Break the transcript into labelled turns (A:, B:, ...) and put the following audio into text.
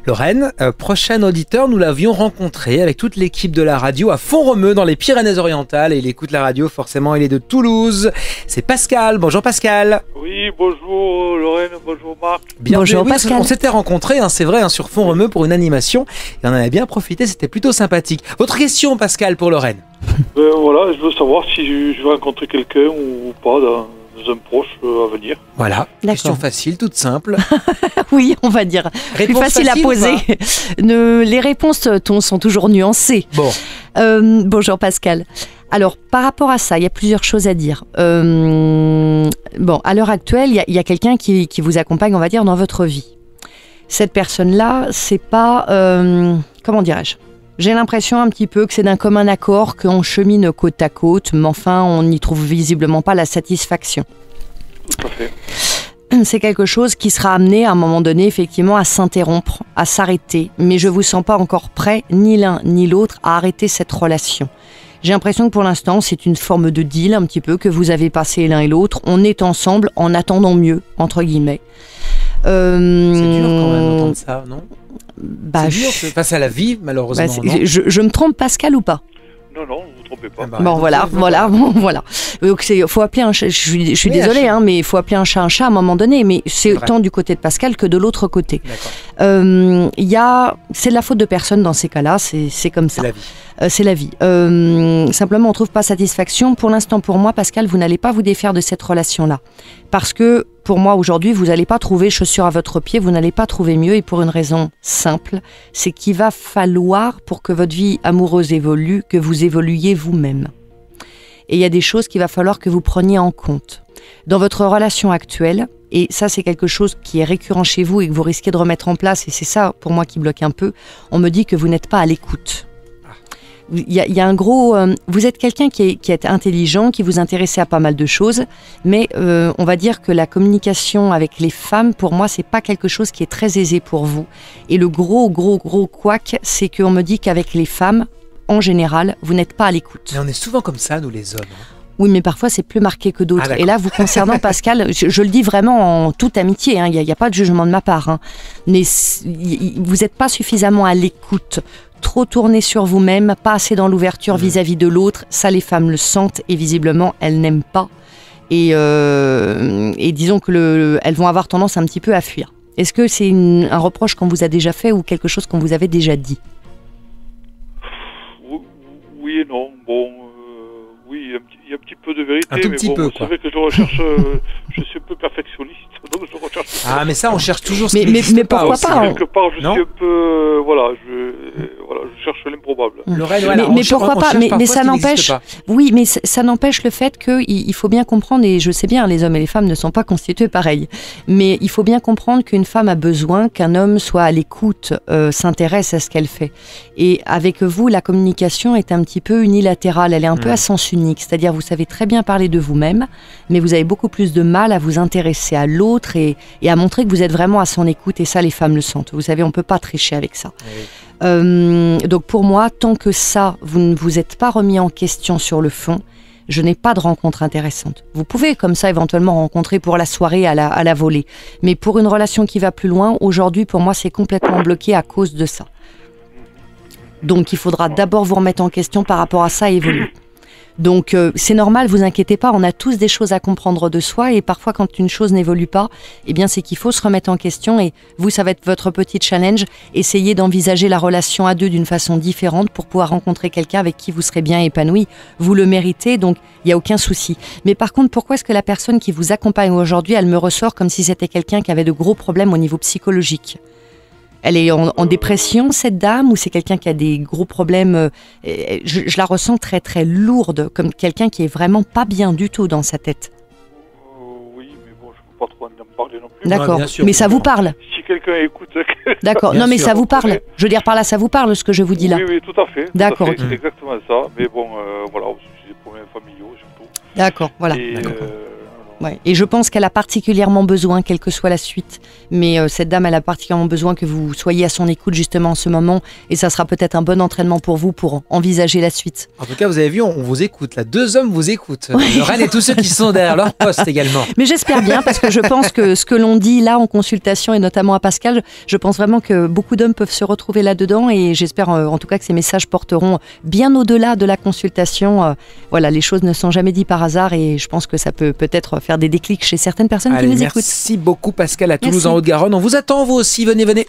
A: Lorraine, prochain auditeur, nous l'avions rencontré avec toute l'équipe de la radio à Font-Romeu dans les Pyrénées-Orientales et il écoute la radio, forcément il est de Toulouse. C'est Pascal. Bonjour Pascal.
B: Oui, bonjour Lorraine, bonjour Marc.
A: Bonjour Pascal. On s'était rencontrés, c'est vrai, sur Font-Romeu pour une animation et on en avait bien profité, c'était plutôt sympathique. Votre question Pascal pour Lorraine?
B: Voilà, je veux savoir si je vais rencontrer quelqu'un ou pas dans un proche à venir.
A: Voilà, question facile, toute simple.
C: Oui, on va dire. Réponse plus facile à poser. Les réponses sont toujours nuancées.
A: Bon.
C: Bonjour Pascal. Alors, par rapport à ça, il y a plusieurs choses à dire. À l'heure actuelle, il y a quelqu'un qui vous accompagne, on va dire, dans votre vie. Cette personne-là, c'est pas... comment dirais-je ? J'ai l'impression un petit peu que c'est d'un commun accord qu'on chemine côte à côte, mais enfin, on n'y trouve visiblement pas la satisfaction.
B: Tout à fait.
C: C'est quelque chose qui sera amené à un moment donné, effectivement, à s'interrompre, à s'arrêter. Mais je ne vous sens pas encore prêt, ni l'un ni l'autre, à arrêter cette relation. J'ai l'impression que pour l'instant, c'est une forme de deal, un petit peu, que vous avez passé l'un et l'autre. On est ensemble en attendant mieux, entre guillemets.
A: C'est dur quand même d'entendre ça, non? C'est dur face à la vie, malheureusement.
C: Je me trompe, Pascal, ou pas?
B: Non, vous ne vous trompez pas.
C: Voilà. Donc faut appeler un chat. Je suis désolée, mais il faut appeler un chat à un moment donné. Mais c'est autant du côté de Pascal que de l'autre côté. C'est de la faute de personne dans ces cas-là. C'est comme ça. C'est la vie. Simplement, on ne trouve pas satisfaction. Pour l'instant, pour moi, Pascal, vous n'allez pas vous défaire de cette relation-là. Parce que, pour moi, aujourd'hui, vous n'allez pas trouver chaussure à votre pied, vous n'allez pas trouver mieux, et pour une raison simple, c'est qu'il va falloir, pour que votre vie amoureuse évolue, que vous évoluiez vous-même. Et il y a des choses qu'il va falloir que vous preniez en compte. Dans votre relation actuelle, et ça c'est quelque chose qui est récurrent chez vous et que vous risquez de remettre en place, et c'est ça pour moi qui bloque un peu, on me dit que vous n'êtes pas à l'écoute. Il y a un gros... vous êtes quelqu'un qui est intelligent, qui vous intéresse à pas mal de choses, mais on va dire que la communication avec les femmes, pour moi, c'est pas quelque chose qui est très aisé pour vous. Et le gros couac, c'est qu'on me dit qu'avec les femmes, en général, vous n'êtes pas à l'écoute.
A: Mais on est souvent comme ça, nous les hommes.
C: Oui, mais parfois c'est plus marqué que d'autres. Et là, vous concernant, Pascal, je le dis vraiment en toute amitié, il n'y a pas de jugement de ma part, mais vous n'êtes pas suffisamment à l'écoute. Trop tourné sur vous-même, pas assez dans l'ouverture vis-à-vis de l'autre. Ça, les femmes le sentent et visiblement, elles n'aiment pas. Et disons que elles vont avoir tendance un petit peu à fuir. Est-ce que c'est un reproche qu'on vous a déjà fait ou quelque chose qu'on vous avait déjà dit?
B: Oui et non. Oui, il y a un petit peu de vérité.
A: Un tout petit peu, quoi.
B: C'est vrai que je recherche... je suis un peu perfectionniste, donc je recherche...
A: mais ça, on cherche toujours ce
C: qui n'existe
A: pas.
C: Mais pourquoi pas
B: Quelque part, je suis un peu... je cherche l'improbable.
A: Lorraine,
C: mais pourquoi pas? Mais ça n'empêche... Oui, mais ça n'empêche le fait qu'il faut bien comprendre, et je sais bien, les hommes et les femmes ne sont pas constitués pareil, mais il faut bien comprendre qu'une femme a besoin qu'un homme soit à l'écoute, s'intéresse à ce qu'elle fait. Et avec vous, la communication est un petit peu unilatérale, elle est un peu à sens unique, c'est-à-dire vous savez très bien parler de vous-même, mais vous avez beaucoup plus de mal à vous intéresser à l'autre et à montrer que vous êtes vraiment à son écoute, et ça, les femmes le sentent. Vous savez, on ne peut pas tricher avec ça. Oui. Donc pour moi, tant que ça, vous ne vous êtes pas remis en question sur le fond, je n'ai pas de rencontre intéressante. Vous pouvez comme ça éventuellement rencontrer pour la soirée à la volée, mais pour une relation qui va plus loin, aujourd'hui pour moi c'est complètement bloqué à cause de ça. Donc il faudra d'abord vous remettre en question par rapport à ça et évoluer. Donc c'est normal, vous inquiétez pas, on a tous des choses à comprendre de soi et parfois quand une chose n'évolue pas, eh bien c'est qu'il faut se remettre en question et vous, ça va être votre petit challenge, essayez d'envisager la relation à deux d'une façon différente pour pouvoir rencontrer quelqu'un avec qui vous serez bien épanoui. Vous le méritez, donc il n'y a aucun souci. Mais par contre, pourquoi est-ce que la personne qui vous accompagne aujourd'hui, elle me ressort comme si c'était quelqu'un qui avait de gros problèmes au niveau psychologique ? Elle est en dépression, cette dame, ou c'est quelqu'un qui a des gros problèmes? Je la ressens très très lourde, comme quelqu'un qui est vraiment pas bien du tout dans sa tête.
B: Oui, mais bon, je ne peux pas trop en parler non plus.
C: D'accord, mais ça vous parle?
B: Si quelqu'un écoute...
C: D'accord, non mais ça vous parle? Je veux dire par là, ça vous parle ce que je vous dis là?
B: Oui, tout à fait.
C: D'accord.
B: C'est exactement ça, mais bon, voilà, c'est des problèmes familiaux surtout.
C: D'accord, voilà. Ouais. Et je pense qu'elle a particulièrement besoin, quelle que soit la suite. Mais cette dame, elle a particulièrement besoin que vous soyez à son écoute justement en ce moment. Et ça sera peut-être un bon entraînement pour vous pour envisager la suite.
A: En tout cas, vous avez vu, on vous écoute. Là, 2 hommes vous écoutent. Lorraine et tous ceux qui sont derrière leur poste également.
C: Mais j'espère bien, parce que je pense que ce que l'on dit là en consultation, et notamment à Pascal, je pense vraiment que beaucoup d'hommes peuvent se retrouver là-dedans. Et j'espère en tout cas que ces messages porteront bien au-delà de la consultation. Voilà, les choses ne sont jamais dites par hasard. Et je pense que ça peut peut-être faire des déclics chez certaines personnes qui nous écoutent.
A: Merci beaucoup Pascal à Toulouse en Haute-Garonne. On vous attend vous aussi, venez.